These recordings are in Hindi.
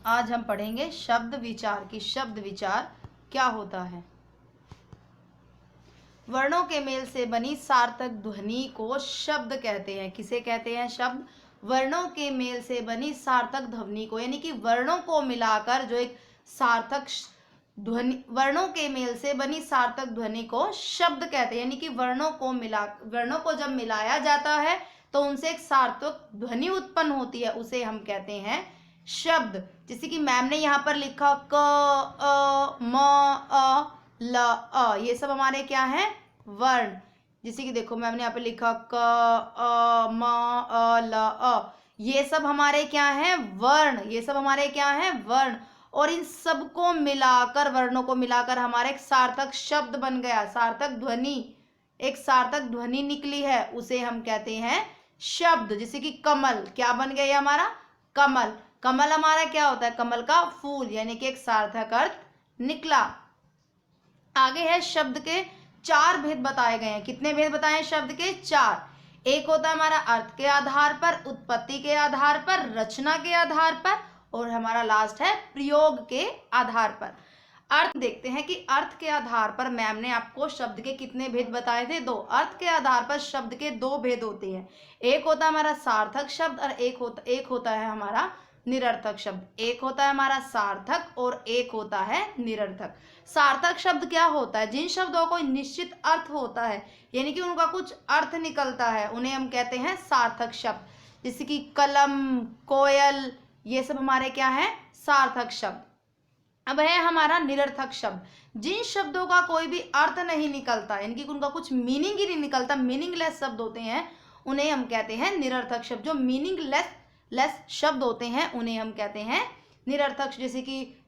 आज हम पढ़ेंगे शब्द विचार की शब्द विचार क्या होता है। वर्णों के मेल से बनी सार्थक ध्वनि को शब्द कहते हैं। किसे कहते हैं? शब्द। वर्णों के मेल से बनी सार्थक ध्वनि को, यानी कि वर्णों को मिलाकर जो एक सार्थक ध्वनि, वर्णों के मेल से बनी सार्थक ध्वनि को शब्द कहते हैं। यानी कि वर्णों को जब मिलाया जाता है तो उनसे एक सार्थक ध्वनि उत्पन्न होती है, उसे हम कहते हैं शब्द। जैसे कि मैम ने यहाँ पर लिखा क, अ, म, अ, ल, अ, ये सब हमारे क्या हैं? वर्ण। जैसे कि देखो मैम ने यहाँ पे लिखा क, अ, म, अ, ल, अ, ये सब हमारे क्या हैं? वर्ण। ये सब हमारे क्या हैं? वर्ण। और इन सबको मिलाकर, वर्णों को मिलाकर हमारा एक सार्थक शब्द बन गया, सार्थक ध्वनि, एक सार्थक ध्वनि निकली है, उसे हम कहते हैं शब्द। जैसे कि कमल, क्या बन गया ये हमारा? कमल। कमल हमारा क्या होता है? कमल का फूल, यानी कि एक सार्थक अर्थ निकला। आगे है शब्द के 4 भेद बताए गए हैं। कितने भेद बताए हैं शब्द के? 4। एक होता है हमारा अर्थ के आधार पर, उत्पत्ति के आधार पर, रचना के आधार पर, और हमारा लास्ट है प्रयोग के आधार पर। अर्थ देखते हैं कि अर्थ के आधार पर मैम ने आपको शब्द के कितने भेद बताए थे? 2। अर्थ के आधार पर शब्द के 2 भेद होते हैं। एक होता है हमारा सार्थक शब्द और एक होता है हमारा निरर्थक शब्द। एक होता है हमारा सार्थक और एक होता है निरर्थक। सार्थक शब्द क्या होता है? जिन शब्दों को निश्चित अर्थ होता है, यानी कि उनका कुछ अर्थ निकलता है, उन्हें हम कहते हैं सार्थक शब्द। जैसे कि कलम, कोयल, ये सब हमारे क्या है? सार्थक शब्द। अब है हमारा निरर्थक शब्द। जिन शब्दों का कोई भी अर्थ नहीं निकलता, यानी कि उनका कुछ मीनिंग ही नहीं निकलता, मीनिंगलेस शब्द होते हैं, उन्हें हम कहते हैं निरर्थक शब्द। जो मीनिंगलेस शब्द होते हैं उन्हें हम कहते हैं निरर्थक। जैसे कि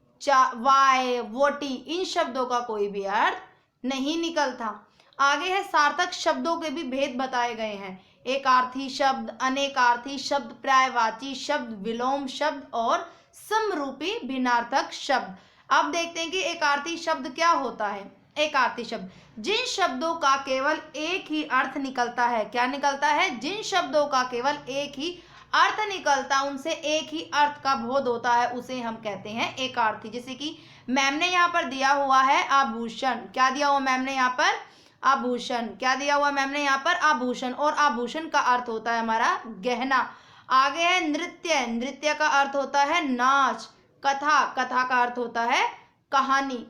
वाय, वोटी, इन शब्दों का कोई भी अर्थ नहीं निकलता। आगे है सार्थक शब्दों के भी भेद बताए गए हैं। एकार्थी शब्द, अनेकार्थी शब्द, पर्यायवाची शब्द, विलोम शब्द और समरूपी भिन्नार्थक शब्द। अब देखते हैं कि एकार्थी शब्द क्या होता है। एकार्थी शब्द जिन शब्दों का केवल एक ही अर्थ निकलता है। क्या निकलता है? जिन शब्दों का केवल एक ही अर्थ निकलता, उनसे एक ही अर्थ का बोध होता है, उसे हम कहते हैं एकार्थी। जैसे कि मैम ने यहाँ पर दिया हुआ है आभूषण। क्या दिया हुआ मैम ने यहाँ पर? आभूषण। क्या दिया हुआ मैम ने यहाँ पर? आभूषण। और आभूषण का अर्थ होता है हमारा गहना। आगे है नृत्य। नृत्य का अर्थ होता है नाच। कथा, कथा का अर्थ होता है कहानी।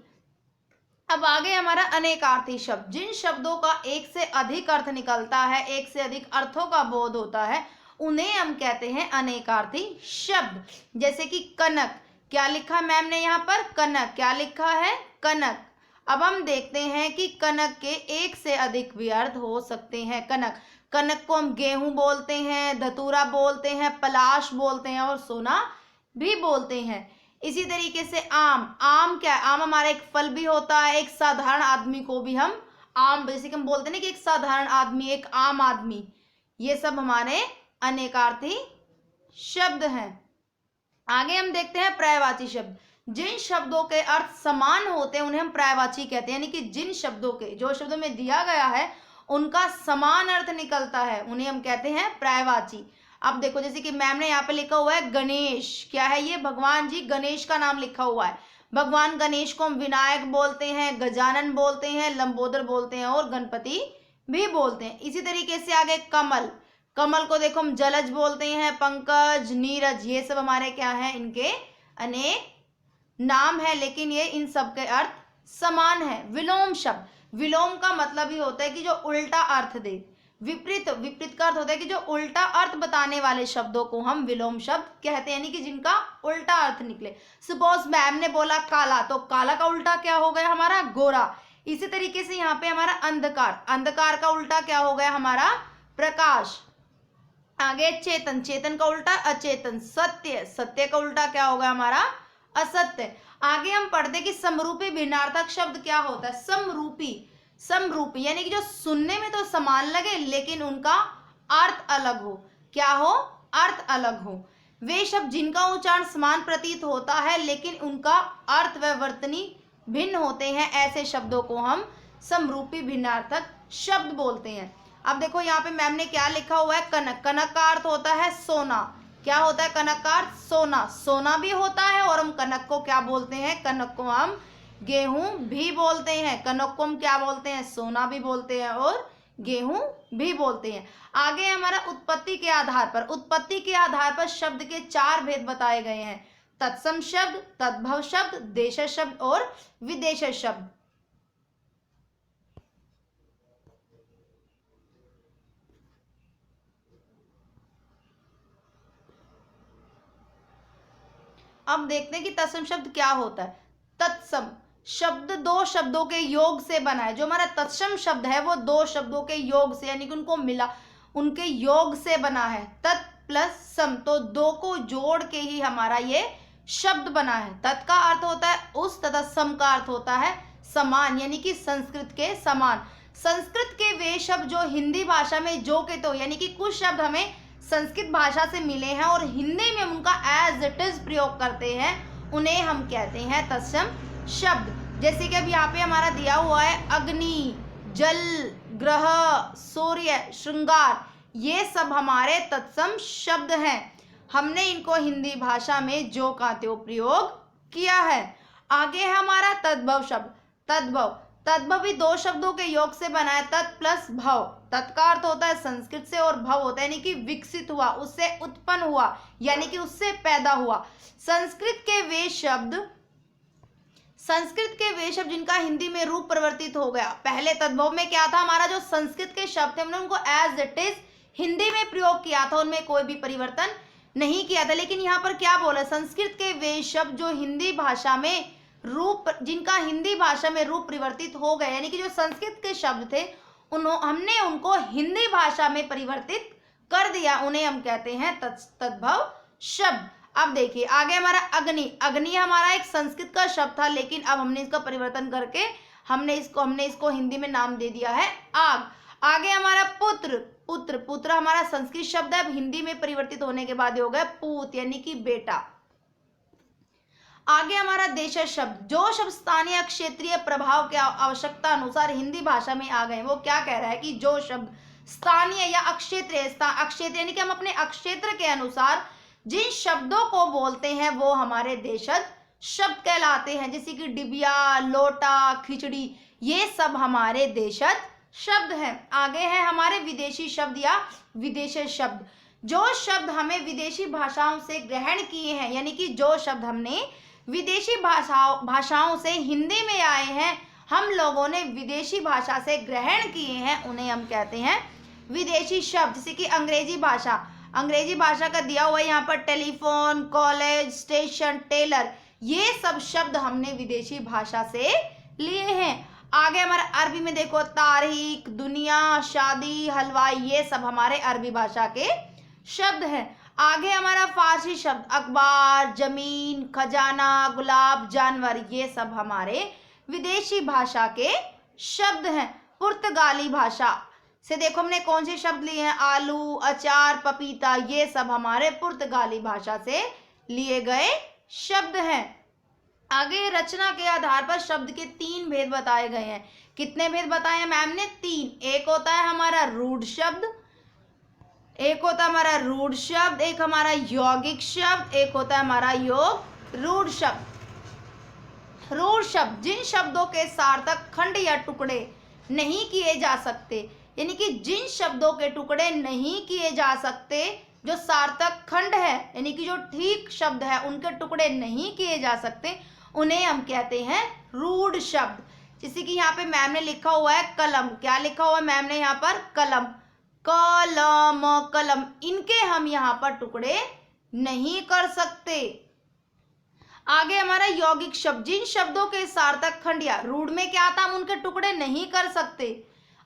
अब आगे हमारा अनेकार्थी शब्द। जिन शब्दों का एक से अधिक अर्थ निकलता है, एक से अधिक अर्थों का बोध होता है, उन्हें हम कहते हैं अनेकार्थी शब्द। जैसे कि कनक। क्या लिखा मैम ने यहाँ पर? कनक। क्या लिखा है? कनक। अब हम देखते हैं कि कनक के एक से अधिक भी अर्थ हो सकते हैं। कनक को हम गेहूं बोलते हैं, धतूरा बोलते हैं, पलाश बोलते हैं और सोना भी बोलते हैं। इसी तरीके से आम। आम क्या है? आम हमारा एक फल भी होता है। एक साधारण आदमी को भी हम आम, जैसे कि हम बोलते हैं ना कि एक साधारण आदमी, एक आम आदमी, ये सब हमारे अनेकार्थी शब्द हैं। आगे हम देखते हैं पर्यायवाची शब्द। जिन शब्दों के अर्थ समान होते हैं उन्हें हम पर्यायवाची कहते हैं। यानी कि जिन शब्दों के, जो शब्दों में दिया गया है, उनका समान अर्थ निकलता है, उन्हें हम कहते हैं पर्यायवाची। अब देखो जैसे कि मैम ने यहाँ पे लिखा हुआ है गणेश। क्या है ये? भगवान जी गणेश का नाम लिखा हुआ है। भगवान गणेश को हम विनायक बोलते हैं, गजानन बोलते हैं, लंबोदर बोलते हैं और गणपति भी बोलते हैं। इसी तरीके से आगे कमल। कमल को देखो हम जलज बोलते हैं, पंकज, नीरज, ये सब हमारे क्या है? इनके अनेक नाम है, लेकिन ये इन सब के अर्थ समान है। विलोम शब्द। विलोम का मतलब ही होता है कि जो उल्टा अर्थ दे। विपरीत का अर्थ होता है कि जो उल्टा अर्थ बताने वाले शब्दों को हम विलोम शब्द कहते हैं, यानी कि जिनका उल्टा अर्थ निकले। सपोज मैम ने बोला काला, तो काला का उल्टा क्या हो गया हमारा? गोरा। इसी तरीके से यहाँ पे हमारा अंधकार। अंधकार का उल्टा क्या हो गया हमारा? प्रकाश। आगे चेतन। चेतन का उल्टा अचेतन। सत्य। सत्य का उल्टा क्या होगा हमारा? असत्य। आगे हम पढ़ते कि समरूपी भिन्नार्थक शब्द क्या होता है? समरूपी यानी कि जो सुनने में तो समान लगे लेकिन उनका अर्थ अलग हो। क्या हो? अर्थ अलग हो। वे शब्द जिनका उच्चारण समान प्रतीत होता है लेकिन उनका अर्थ व वर्तनी भिन्न होते हैं, ऐसे शब्दों को हम समरूपी भिन्नार्थक शब्द बोलते हैं। अब देखो यहाँ पे मैम ने क्या लिखा हुआ है? कनक। कनक का अर्थ होता है सोना। क्या होता है कनक का अर्थ? सोना। सोना भी होता है और हम कनक को क्या बोलते हैं? कनक को हम गेहूं भी बोलते हैं। कनक को हम क्या बोलते हैं? सोना भी बोलते हैं और गेहूं भी बोलते हैं। आगे हमारा उत्पत्ति के आधार पर, उत्पत्ति के आधार पर शब्द के 4 भेद बताए गए हैं। तत्सम शब्द, तद्भव शब्द, देशज शब्द और विदेशज शब्द। अब देखते हैं कि तत्सम शब्द क्या होता है। तत्सम शब्द 2 शब्दों के योग से बना है। जो हमारा तत्सम शब्द है वो 2 शब्दों के योग से, यानी कि उनको मिला, उनके योग से बना है। तत् प्लस सम, तो 2 को जोड़ के ही हमारा ये शब्द बना है। तत् का अर्थ होता है उस, तथा सम का अर्थ होता है समान, यानी कि संस्कृत के समान। संस्कृत के वे शब्द जो हिंदी भाषा में जो के तो, यानी कि कुछ शब्द हमें संस्कृत भाषा से मिले हैं और हिंदी में उनका एज इट इज प्रयोग करते हैं, उन्हें हम कहते हैं तत्सम शब्द। जैसे कि अब यहाँ पे हमारा दिया हुआ है अग्नि, जल, ग्रह, सूर्य, श्रृंगार, ये सब हमारे तत्सम शब्द हैं। हमने इनको हिंदी भाषा में जो का त्यों प्रयोग किया है। आगे है हमारा तद्भव शब्द। तद्भव, तद्भव भी 2 शब्दों के योग से बना है। तत् प्लस भव, तत् का अर्थ होता है संस्कृत से और भव होता है यानी कि विकसित हुआ, उससे उत्पन्न हुआ, यानी कि उससे पैदा हुआ। संस्कृत के वे शब्द जिनका हिंदी में रूप परिवर्तित हो गया। पहले तद्भव में क्या था, हमारा जो संस्कृत के शब्द थे हमने उनको एज इट इज हिंदी में प्रयोग किया था, उनमें कोई भी परिवर्तन नहीं किया था। लेकिन यहाँ पर क्या बोला, संस्कृत के वे शब्द जो हिंदी भाषा में जिनका हिंदी भाषा में रूप परिवर्तित हो गए, यानी कि जो संस्कृत के शब्द थे हमने उनको हिंदी भाषा में परिवर्तित कर दिया, उन्हें हम कहते हैं तद्भव शब्द। अब देखिए आगे हमारा अग्नि। अग्नि हमारा एक संस्कृत का शब्द था, लेकिन अब हमने इसका परिवर्तन करके हमने इसको हिंदी में नाम दे दिया है आग। आगे हमारा पुत्र। पुत्र हमारा संस्कृत शब्द है, अब हिंदी में परिवर्तित होने के बाद हो गया पूत, यानी कि बेटा। आगे हमारा देशज शब्द। जो शब्द स्थानीय क्षेत्रीय प्रभाव के आवश्यकता अनुसार हिंदी भाषा में आ गए, वो क्या कह रहा है कि जो शब्द स्थानीय या अक्षेत्रीय, अक्षेत्र यानी कि हम अपने अक्षेत्र के अनुसार जिन शब्दों को बोलते हैं वो हमारे देशज शब्द कहलाते हैं। जैसे कि डिबिया, लोटा, खिचड़ी, ये सब हमारे देशज शब्द हैं। आगे है हमारे विदेशी शब्द या विदेशज शब्द। जो शब्द हमें विदेशी भाषाओं से ग्रहण किए हैं, यानी कि जो शब्द हमने विदेशी भाषाओं से हिंदी में आए हैं, हम लोगों ने विदेशी भाषा से ग्रहण किए हैं, उन्हें हम कहते हैं विदेशी शब्द। जैसे कि अंग्रेजी भाषा का दिया हुआ है यहाँ पर टेलीफोन, कॉलेज, स्टेशन, टेलर, ये सब शब्द हमने विदेशी भाषा से लिए हैं। आगे हमारा अरबी में देखो तारीख, दुनिया, शादी, हलवाई, ये सब हमारे अरबी भाषा के शब्द हैं। आगे हमारा फारसी शब्द अखबार, जमीन, खजाना, गुलाब, जानवर, ये सब हमारे विदेशी भाषा के शब्द हैं। पुर्तगाली भाषा से देखो हमने कौन से शब्द लिए हैं, आलू, अचार, पपीता, ये सब हमारे पुर्तगाली भाषा से लिए गए शब्द हैं। आगे रचना के आधार पर शब्द के 3 भेद बताए गए हैं। कितने भेद बताए हैं मैम ने? 3। एक होता है हमारा रूढ़ शब्द, एक होता है हमारा रूढ़ शब्द, एक हमारा यौगिक शब्द, एक होता है हमारा योग रूढ़ शब्द। रूढ़ शब्द जिन शब्दों के सार्थक खंड या टुकड़े नहीं किए जा सकते, यानी कि जिन शब्दों के टुकड़े नहीं किए जा सकते, जो सार्थक खंड है यानी कि जो ठीक शब्द है उनके टुकड़े नहीं किए जा सकते, उन्हें हम कहते हैं रूढ़ शब्द। जैसे कि यहाँ पे मैम ने लिखा हुआ है कलम, क्या लिखा हुआ है मैम ने यहाँ पर? कलम, कलम, कलम, इनके हम यहाँ पर टुकड़े नहीं कर सकते। आगे हमारा यौगिक शब्द, जिन शब्दों के सार्थक खंड या रूढ़ में क्या था हम उनके टुकड़े नहीं कर सकते।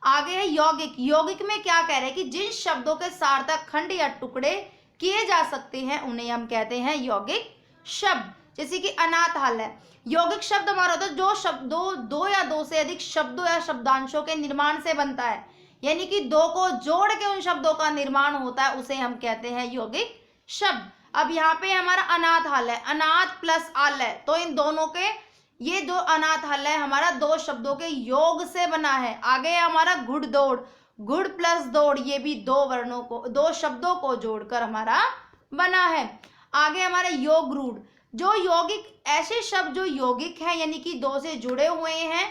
आगे है यौगिक। यौगिक में क्या कह रहे हैं कि जिन शब्दों के सार्थक खंड या टुकड़े किए जा सकते हैं उन्हें हम कहते हैं यौगिक शब्द। जैसे कि अनाथालय, यौगिक शब्द हमारा होता है जो शब्दों 2 या 2 से अधिक शब्दों या शब्दांशों के निर्माण से बनता है, यानी कि 2 को जोड़ के उन शब्दों का निर्माण होता है, उसे हम कहते हैं यौगिक शब्द। अब यहाँ पे हमारा अनाथालय, अनाथ प्लस आलय, तो इन दोनों के ये जो अनाथालय हमारा 2 शब्दों के योग से बना है। आगे हमारा घुड़दौड़, गुड़ प्लस दौड़, ये भी 2 शब्दों को जोड़कर हमारा बना है। आगे हमारा योग रूढ़, जो यौगिक, ऐसे शब्द जो यौगिक हैं यानी कि दो से जुड़े हुए हैं,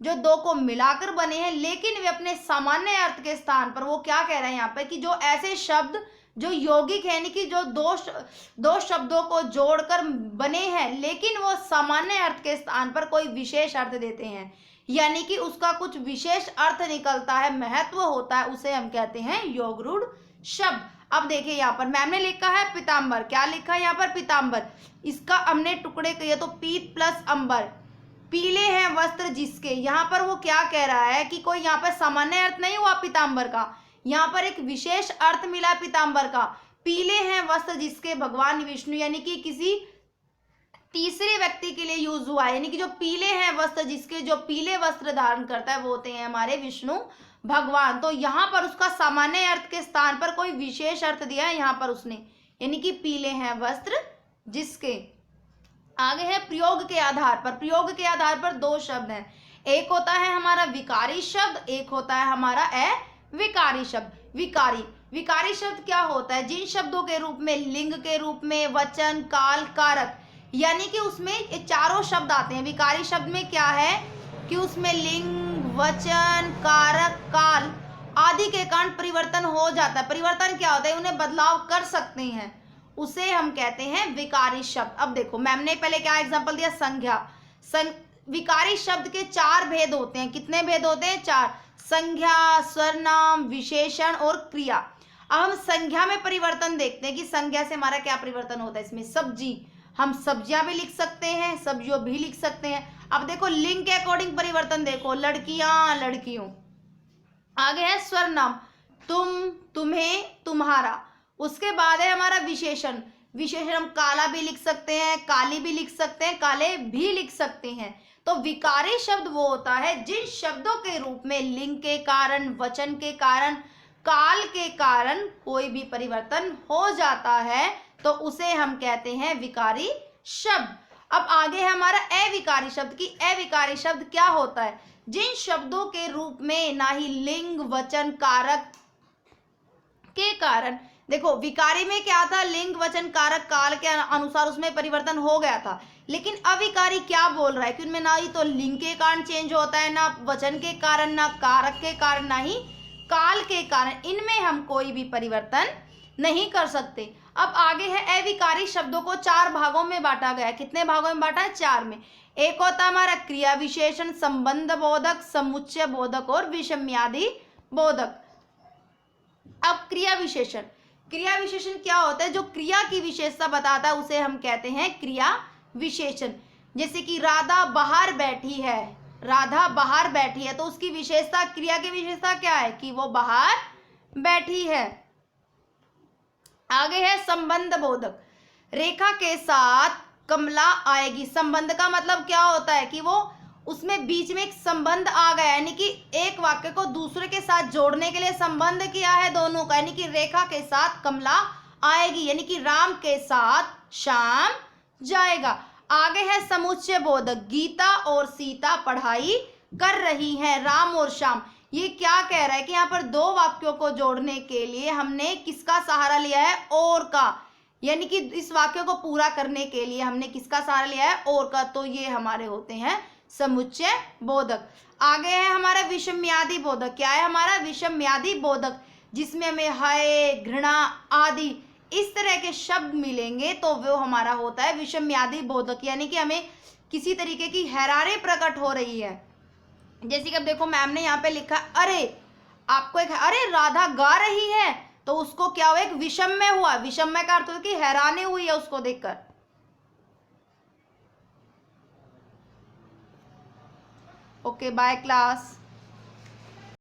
जो दो को मिलाकर बने हैं, लेकिन वे अपने सामान्य अर्थ के स्थान पर, वो क्या कह रहे हैं यहाँ पर कि जो ऐसे शब्द जो यौगिक है यानी कि जो दो शब्दों को जोड़कर बने हैं लेकिन वो सामान्य अर्थ के स्थान पर कोई विशेष अर्थ देते हैं, यानी कि उसका कुछ विशेष अर्थ निकलता है, महत्व होता है, उसे हम कहते हैं योग रूढ़ शब्द। अब देखिए यहाँ पर मैम ने लिखा है पीताम्बर, क्या लिखा है यहाँ पर? पीताम्बर। इसका हमने टुकड़े किए तो पीत प्लस अंबर, पीले हैं वस्त्र जिसके, यहाँ पर वो क्या कह रहा है कि कोई यहाँ पर सामान्य अर्थ नहीं हुआ पीताम्बर का, यहाँ पर एक विशेष अर्थ मिला पीताम्बर का। पीले हैं वस्त्र जिसके भगवान विष्णु, यानी कि किसी तीसरे व्यक्ति के लिए यूज हुआ है, यानी कि जो पीले हैं वस्त्र जिसके, जो पीले वस्त्र धारण करता है वो होते हैं हमारे विष्णु भगवान। तो यहाँ पर उसका सामान्य अर्थ के स्थान पर कोई विशेष अर्थ दिया है यहाँ पर उसने, यानी कि पीले हैं वस्त्र जिसके। आगे है प्रयोग के आधार पर। प्रयोग के आधार पर दो शब्द हैं, एक होता है हमारा विकारी शब्द, एक होता है हमारा अविकारी शब्द। विकारी शब्द क्या होता है? जिन शब्दों के रूप में, लिंग के रूप में, वचन, काल, कारक, यानी कि उसमें चारों शब्द आते हैं। विकारी शब्द में क्या है कि उसमें लिंग, वचन, कारक, काल आदि के कारण परिवर्तन हो जाता है। परिवर्तन क्या होता है? उन्हें बदलाव कर सकते हैं, उसे हम कहते हैं विकारी शब्द। अब देखो मैम ने पहले क्या एग्जांपल दिया? संज्ञा। विकारी शब्द के चार भेद होते हैं। कितने भेद होते हैं? चार। संज्ञा, सर्वनाम, विशेषण और क्रिया। अब हम संज्ञा में परिवर्तन देखते हैं कि संज्ञा से हमारा क्या परिवर्तन होता है। इसमें सब्जी, हम सब्जियां भी लिख सकते हैं, सब्जियों भी लिख सकते हैं। अब देखो लिंग के अकॉर्डिंग परिवर्तन देखो, लड़कियां, लड़कियों। आगे है सर्वनाम, तुम, तुम्हें, तुम्हारा। उसके बाद है हमारा विशेषण। विशेषण हम काला भी लिख सकते हैं, काली भी लिख सकते हैं, काले भी लिख सकते हैं। तो विकारी शब्द वो होता है जिन शब्दों के रूप में लिंग के कारण, वचन के कारण, काल के कारण कोई भी परिवर्तन हो जाता है तो उसे हम कहते हैं विकारी शब्द। अब आगे है हमारा अविकारी शब्द की। अविकारी शब्द क्या होता है? जिन शब्दों के रूप में ना ही लिंग, वचन, कारक के कारण, देखो विकारी में क्या था? लिंग, वचन, कारक, काल के अनुसार उसमें परिवर्तन हो गया था। लेकिन अविकारी क्या बोल रहा है कि उनमें ना ही तो लिंग के कारण चेंज होता है, ना वचन के कारण, ना कारक के कारण, ना ही काल के कारण। इनमें हम कोई भी परिवर्तन नहीं कर सकते। अब आगे है अविकारी शब्दों को चार भागों में बांटा गया है। कितने भागों में बांटा है? चार में। एक होता है हमारा क्रिया विशेषण, संबंध बोधक, समुच्चय बोधक और विषम्यादि बोधक। अब क्रिया विशेषण। क्रिया विशेषण क्या होता है? जो क्रिया की विशेषता बताता है उसे हम कहते हैं क्रिया विशेषण। जैसे कि राधा बाहर बैठी है, राधा बाहर बैठी है, तो उसकी विशेषता, क्रिया की विशेषता क्या है? कि वो बाहर बैठी है। आगे है संबंध बोधक। रेखा के साथ कमला आएगी। संबंध का मतलब क्या होता है कि वो उसमें बीच में एक संबंध आ गया, यानी कि एक वाक्य को दूसरे के साथ जोड़ने के लिए संबंध किया है दोनों का, यानी कि रेखा के साथ कमला आएगी, यानी कि राम के साथ श्याम जाएगा। आगे है समुच्चय बोधक। गीता और सीता पढ़ाई कर रही हैं, राम और श्याम। ये क्या कह रहा है कि यहाँ पर दो वाक्यों को जोड़ने के लिए हमने किसका सहारा लिया है? और का, यानी कि इस वाक्य को पूरा करने के लिए हमने किसका सहारा लिया है? और का। तो ये हमारे होते हैं समुच्चय बोधक। आगे है हमारा विषम्यादि बोधक। क्या है हमारा? विषम्यादि बोधक, जिसमें हमें हय, घृणा आदि इस तरह के शब्द मिलेंगे तो वो हमारा होता है विषम्यादि बोधक, यानी कि हमें किसी तरीके की हैरानी प्रकट हो रही है। जैसे कि अब देखो मैम ने यहाँ पे लिखा, अरे आपको एक, अरे राधा गा रही है, तो उसको क्या हुआ? एक विषम्य हुआ। विषम्य का अर्थ कि हैरानी हुई है उसको देखकर। Okay bye class.